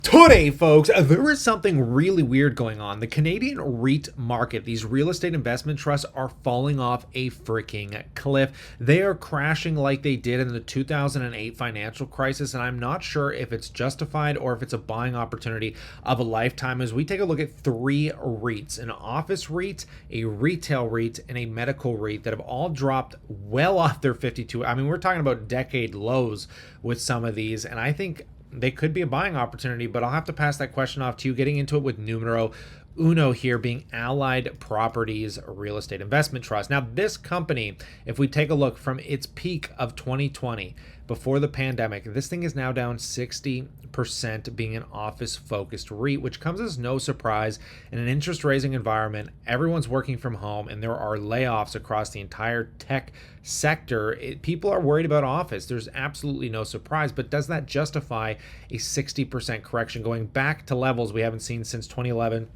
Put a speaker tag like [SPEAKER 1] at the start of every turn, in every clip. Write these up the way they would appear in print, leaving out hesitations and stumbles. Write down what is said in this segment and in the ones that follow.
[SPEAKER 1] Today, folks, there is something really weird going on. The Canadian REIT market, these real estate investment trusts, are falling off a freaking cliff. They are crashing like they did in the 2008 financial crisis, and I'm not sure if it's justified or if it's a buying opportunity of a lifetime. As we take a look at three REITs, an office REIT, a retail REIT, and a medical REIT that have all dropped well off their 52. I mean, we're talking about decade lows with some of these, and I think they could be a buying opportunity, but I'll have to pass that question off to you, getting into it with numero uno here being Allied Properties Real Estate Investment Trust. Now, this company, if we take a look from its peak of 2020 before the pandemic, this thing is now down 60% being an office focused REIT, which comes as no surprise in an interest raising environment. Everyone's working from home and there are layoffs across the entire tech sector. People are worried about office. There's absolutely no surprise, but does that justify a 60% correction going back to levels we haven't seen since 2011?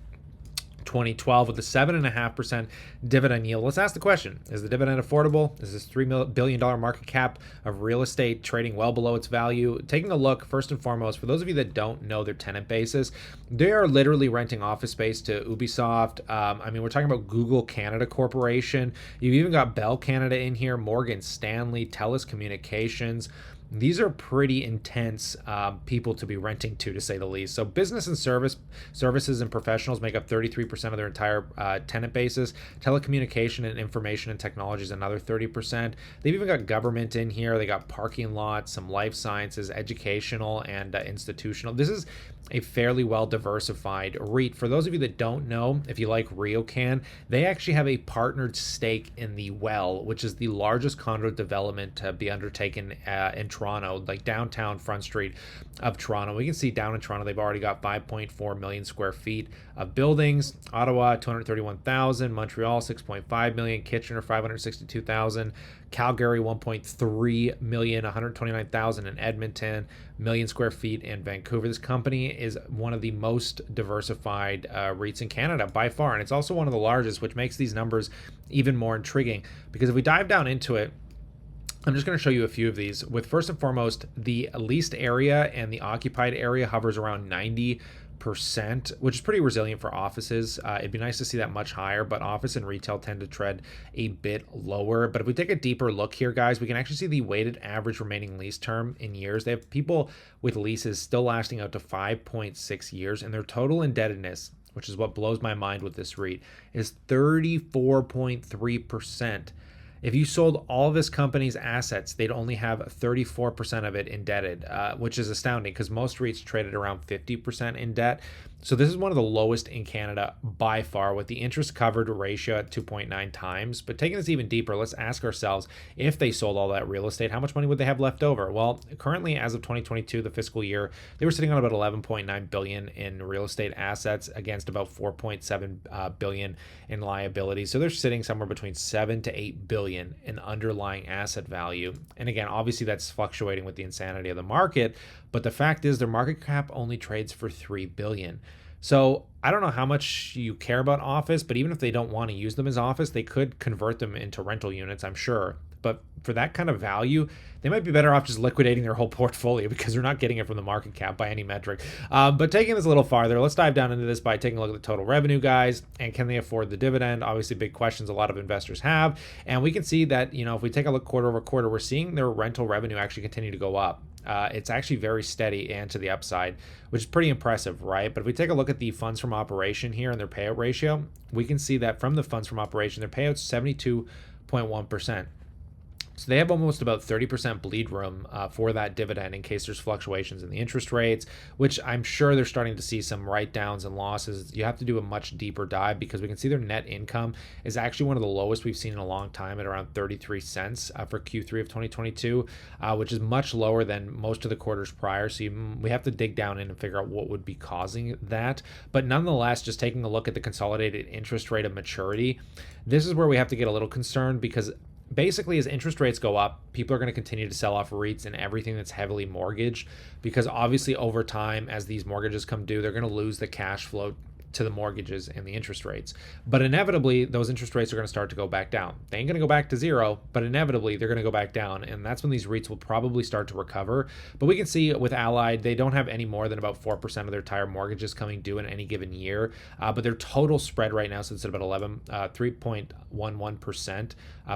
[SPEAKER 1] 2012 with a 7.5% dividend yield. Let's ask the question, is the dividend affordable? Is this $3 billion market cap of real estate trading well below its value? Taking a look, first and foremost, for those of you that don't know their tenant basis, they are literally renting office space to Ubisoft. I mean, we're talking about Google Canada Corporation. You've even got Bell Canada in here, Morgan Stanley, TELUS Communications. These are pretty intense people to be renting to say the least. So business and services and professionals make up 33% of their entire tenant basis. Telecommunication and information and technology is another 30%. They've even got government in here. They got parking lots, some life sciences, educational, and institutional. This is a fairly well diversified REIT. For those of you that don't know, if you like RioCan, they actually have a partnered stake in the Well, which is the largest condo development to be undertaken in Toronto, like downtown Front Street of Toronto. We can see down in Toronto, they've already got 5.4 million square feet of buildings. Ottawa, 231,000. Montreal, 6.5 million. Kitchener, 562,000. Calgary, 1.3 million. 129,000 in Edmonton, million square feet in Vancouver. This company is one of the most diversified REITs in Canada by far, and it's also one of the largest, which makes these numbers even more intriguing, because if we dive down into it, I'm just going to show you a few of these. With first and foremost, the leased area and the occupied area hovers around 90%, which is pretty resilient for offices. It'd be nice to see that much higher, but office and retail tend to tread a bit lower. But if we take a deeper look here, guys, we can actually see the weighted average remaining lease term in years. They have people with leases still lasting out to 5.6 years, and their total indebtedness, which is what blows my mind with this REIT, is 34.3%. If you sold all of this company's assets, they'd only have 34% of it indebted, which is astounding because most REITs traded around 50% in debt. So this is one of the lowest in Canada by far, with the interest covered ratio at 2.9 times. But taking this even deeper, let's ask ourselves, if they sold all that real estate, how much money would they have left over? Well, currently, as of 2022, the fiscal year, they were sitting on about 11.9 billion in real estate assets against about 4.7 billion in liabilities. So they're sitting somewhere between 7 to 8 billion in underlying asset value. And again, obviously that's fluctuating with the insanity of the market, but the fact is their market cap only trades for 3 billion. So I don't know how much you care about office, but even if they don't want to use them as office, they could convert them into rental units, I'm sure. But for that kind of value, they might be better off just liquidating their whole portfolio because they're not getting it from the market cap by any metric. But taking this a little farther, let's dive down into this by taking a look at the total revenue, guys, and can they afford the dividend? Obviously, big questions a lot of investors have. And we can see that, if we take a look quarter over quarter, we're seeing their rental revenue actually continue to go up. It's actually very steady and to the upside, which is pretty impressive, right? But if we take a look at the funds from operation here and their payout ratio, we can see that from the funds from operation, their payout's 72.1%. So they have almost about 30% bleed room for that dividend in case there's fluctuations in the interest rates, which I'm sure they're starting to see some write-downs and losses. You have to do a much deeper dive because we can see their net income is actually one of the lowest we've seen in a long time at around 33 cents for Q3 of 2022, which is much lower than most of the quarters prior. So we have to dig down in and figure out what would be causing that. But nonetheless, just taking a look at the consolidated interest rate of maturity, this is where we have to get a little concerned because basically, as interest rates go up, people are going to continue to sell off REITs and everything that's heavily mortgaged because obviously over time, as these mortgages come due, they're going to lose the cash flow to the mortgages and the interest rates. But inevitably, those interest rates are going to start to go back down. They ain't going to go back to zero, but inevitably they're going to go back down. And that's when these REITs will probably start to recover. But we can see with Allied, they don't have any more than about 4% of their entire mortgages coming due in any given year. But their total spread right now sits at about 3.11%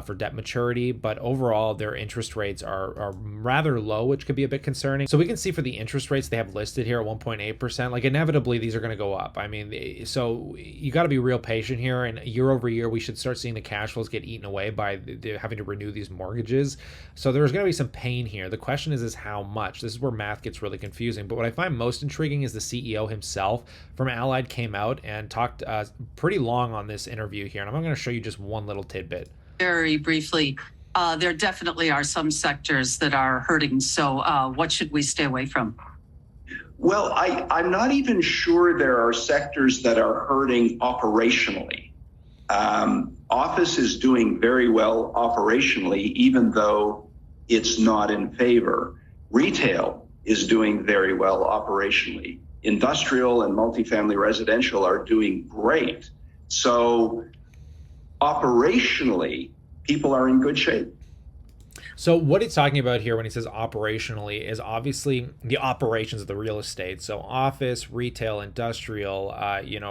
[SPEAKER 1] for debt maturity. But overall, their interest rates are rather low, which could be a bit concerning. So we can see for the interest rates they have listed here at 1.8%, like inevitably these are going to go up. I mean, so you got to be real patient here, and year over year we should start seeing the cash flows get eaten away by having to renew these mortgages. So there's going to be some pain here. The question is how much. This is where math gets really confusing. But what I find most intriguing is the CEO himself from Allied came out and talked pretty long on this interview here, and I'm going to show you just one little tidbit.
[SPEAKER 2] Very briefly, there definitely are some sectors that are hurting. So what should we stay away from?
[SPEAKER 3] Well, I'm not even sure there are sectors that are hurting operationally. Office is doing very well operationally, even though it's not in favor. Retail is doing very well operationally. Industrial and multifamily residential are doing great. So operationally, people are in good shape.
[SPEAKER 1] So what he's talking about here when he says operationally is obviously the operations of the real estate. So office, retail, industrial,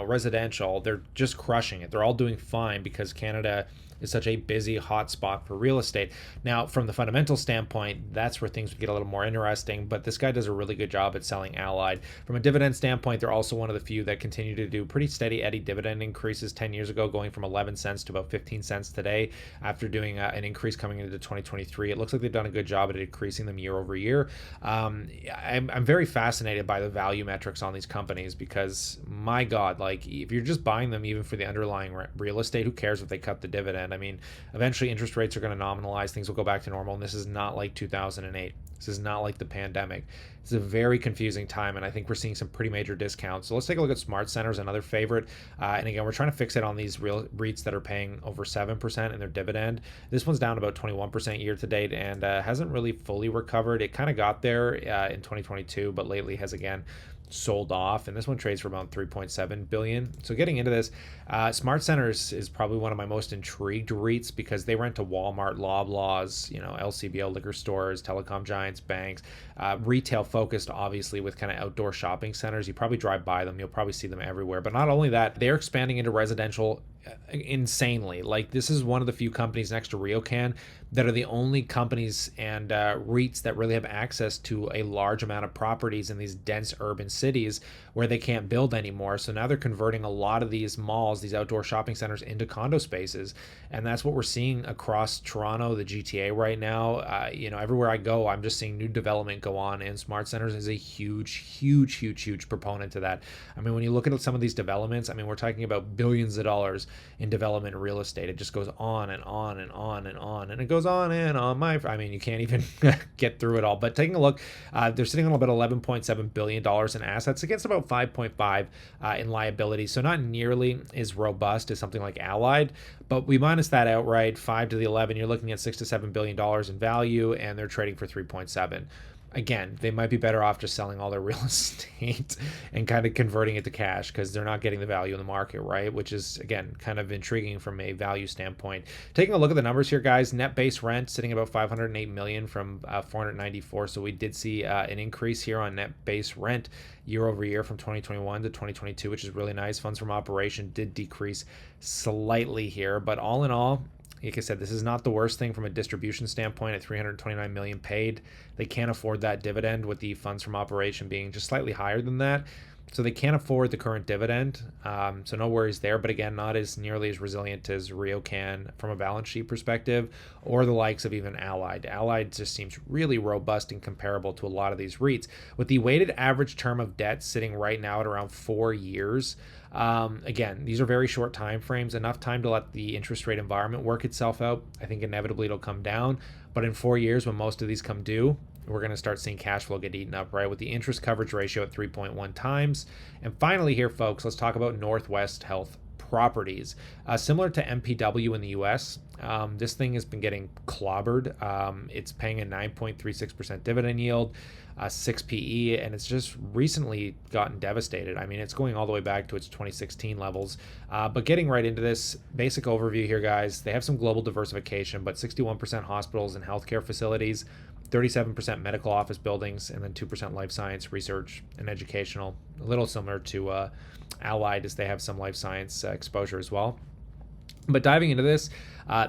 [SPEAKER 1] residential, they're just crushing it. They're all doing fine because Canada is such a busy hot spot for real estate. Now, from the fundamental standpoint, that's where things would get a little more interesting, but this guy does a really good job at selling Allied. From a dividend standpoint, they're also one of the few that continue to do pretty steady Eddie dividend increases 10 years ago, going from 11 cents to about 15 cents today after doing an increase coming into 2023. It looks like they've done a good job at increasing them year over year. I'm very fascinated by the value metrics on these companies because, my God, like if you're just buying them even for the underlying real estate, who cares if they cut the dividend? I mean, eventually interest rates are going to nominalize, things will go back to normal, and this is not like 2008. This is not like the pandemic. It's a very confusing time, and I think we're seeing some pretty major discounts. So let's take a look at Smart Centers, another favorite. And again, we're trying to fix it on these real REITs that are paying over 7% in their dividend. This one's down about 21% year to date and hasn't really fully recovered. It kind of got there in 2022, but lately has again sold off, and this one trades for about 3.7 billion. So getting into this, Smart Centers is probably one of my most intrigued REITs because they rent to Walmart, Loblaws, LCBO liquor stores, telecom giants, banks, retail focused obviously with kind of outdoor shopping centers. You probably drive by them, you'll probably see them everywhere. But not only that, they're expanding into residential insanely. Like, this is one of the few companies next to REIT that are the only companies and REITs that really have access to a large amount of properties in these dense urban cities where they can't build anymore. So now they're converting a lot of these malls, these outdoor shopping centers, into condo spaces, and that's what we're seeing across Toronto, the GTA right now. Everywhere I go, I'm just seeing new development go on, and Smart Centers is a huge proponent to that. I mean, when you look at some of these developments, I mean, we're talking about billions of dollars in development real estate. It just goes on and on and on and on, and it goes on and on. I mean, you can't even get through it all. But taking a look, they're sitting on about $11.7 billion in assets against about 5.5 in liabilities. So not nearly as robust as something like Allied, but we minus that outright, 5 to the 11, you're looking at $6 to $7 billion in value, and they're trading for 3.7. Again, they might be better off just selling all their real estate and kind of converting it to cash because they're not getting the value in the market, right? Which is, again, kind of intriguing from a value standpoint. Taking a look at the numbers here, guys, net base rent sitting about $508 million from $494. So we did see an increase here on net base rent year over year from 2021 to 2022, which is really nice. Funds from operation did decrease slightly here, but all in all, like I said, this is not the worst thing from a distribution standpoint at $329 million paid. They can't afford that dividend with the funds from operation being just slightly higher than that. So they can't afford the current dividend. So no worries there. But again, not as nearly as resilient as REIT from a balance sheet perspective, or the likes of even Allied. Allied just seems really robust and comparable to a lot of these REITs. With the weighted average term of debt sitting right now at around 4 years. Again, these are very short time frames, enough time to let the interest rate environment work itself out. I think inevitably it'll come down, but in 4 years when most of these come due, we're going to start seeing cash flow get eaten up, right? With the interest coverage ratio at 3.1 times. And finally here, folks, let's talk about Northwest Health Properties. Similar to MPW in the US, this thing has been getting clobbered. It's paying a 9.36% dividend yield. 6 PE, and it's just recently gotten devastated. I mean, it's going all the way back to its 2016 levels. But getting right into this basic overview here, guys, they have some global diversification, but 61% hospitals and healthcare facilities, 37% medical office buildings, and then 2% life science, research, and educational. A little similar to Allied, as they have some life science exposure as well. But diving into this,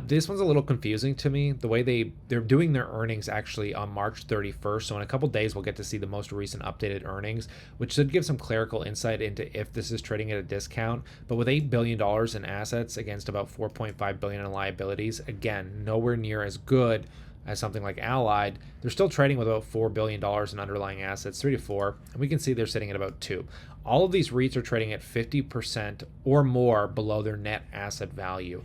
[SPEAKER 1] this one's a little confusing to me. The way they're doing their earnings actually on March 31st. So in a couple days, we'll get to see the most recent updated earnings, which should give some clerical insight into if this is trading at a discount. But with $8 billion in assets against about $4.5 billion in liabilities, again, nowhere near as good as something like Allied. They're still trading with about $4 billion in underlying assets, 3 to 4, and we can see they're sitting at about 2. All of these REITs are trading at 50% or more below their net asset value.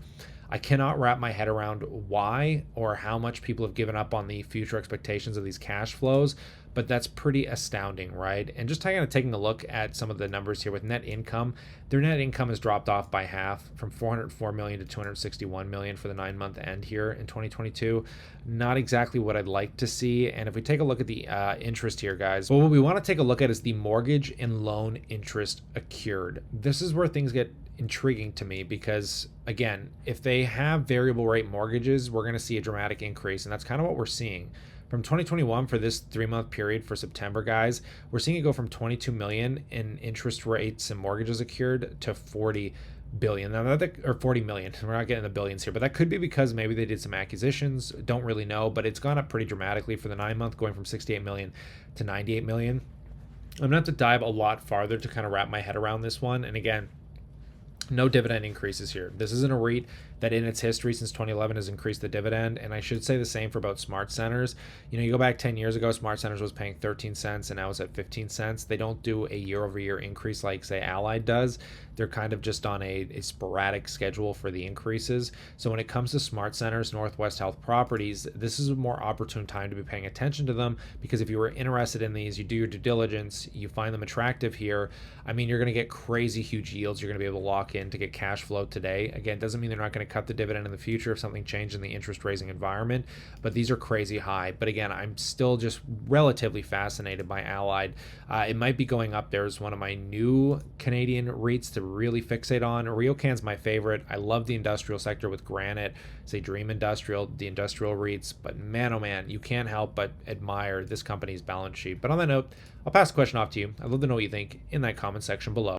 [SPEAKER 1] I cannot wrap my head around why or how much people have given up on the future expectations of these cash flows, but that's pretty astounding, right? And just kind of taking a look at some of the numbers here with net income, their net income has dropped off by half from 404 million to 261 million for the 9-month end here in 2022. Not exactly what I'd like to see. And if we take a look at the interest here, guys, well, what we want to take a look at is the mortgage and loan interest accrued. This is where things get intriguing to me because, again, if they have variable rate mortgages, we're going to see a dramatic increase, and that's kind of what we're seeing. From 2021 for this 3-month period for September, guys, we're seeing it go from 22 million in interest rates and mortgages accrued to 40 billion. Now that, or 40 million. We're not getting the billions here, but that could be because maybe they did some acquisitions. Don't really know, but it's gone up pretty dramatically for the 9-month, going from 68 million to 98 million. I'm gonna have to dive a lot farther to kind of wrap my head around this one. And again, no dividend increases here. This isn't a REIT that in its history since 2011 has increased the dividend. And I should say the same for about Smart Centers. You know, you go back 10 years ago, Smart Centers was paying 13 cents and now it's at 15 cents. They don't do a year-over-year increase like, say, Allied does. They're kind of just on a sporadic schedule for the increases. So when it comes to Smart Centers, Northwest Health Properties, this is a more opportune time to be paying attention to them, because if you were interested in these, you do your due diligence, you find them attractive here. I mean, you're going to get crazy huge yields. You're going to be able to lock in to get cash flow today. Again, doesn't mean they're not going to cut the dividend in the future if something changed in the interest raising environment, but these are crazy high. But again, I'm still just relatively fascinated by Allied. It might be going up there as one of my new Canadian REITs to really fixate on. RioCan's my favorite. I love the industrial sector with Granite, say Dream Industrial, the industrial REITs, but man, oh man, you can't help but admire this company's balance sheet. But on that note, I'll pass the question off to you. I'd love to know what you think in that comment section below.